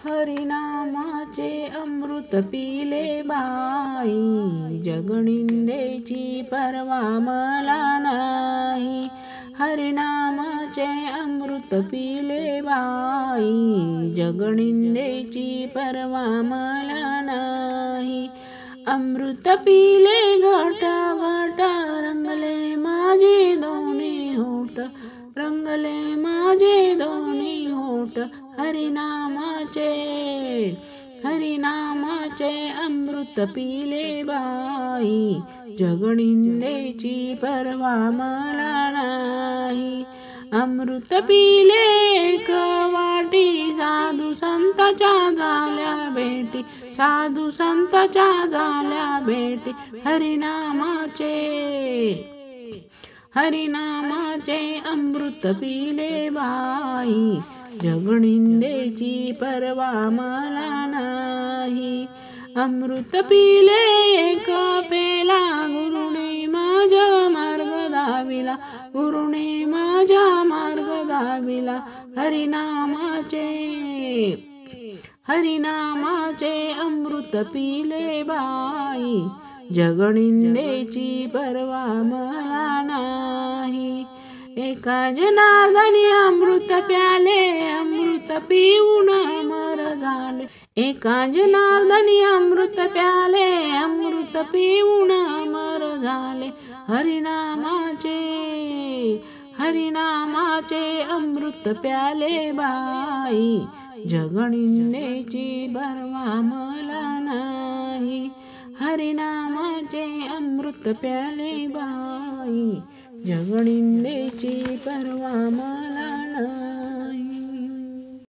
हरिनामाचे अमृत पिले बाई, जगनिंदेची परवा मला नाही. हरिनामाचे अमृत पिले बाई, जगनिंदेची परवा मला नाही. अमृत पिले घट घट, रंगले माझे दोन्ही होठ, रंगले माझे दोन्ही होठ. हरिनामाचे अमृत पिले बाई, जगनिंदेची परवा मला नाही. अमृत पिले एक वाटी, साधू संताच्या झाल्या भेटी, साधू संताच्या झाल्या भेटी. हरिनामाचे अमृत पिले बाई, जगनिंदेची परवा मला नाही. अमृत पिले एक पेला, गुरुने माझा मार्ग दाविला, गुरुने माझा मार्ग दाविला. हरिनामाचे अमृत पिले बाई, जगनिंदेची परवा मला नाही. एका जनार्दनी अमृत प्याले, अमृत पिऊन अमर झाले. एका जनार्दनी अमृत प्याले, अमृत पिऊन अमर झाले. हरिनामाचे अमृत प्याले बाई, जगनिंदेची परवा मला नाही. हरिनामाचे अमृत प्याले बाई, जगनिंदेची परवा मला नाही.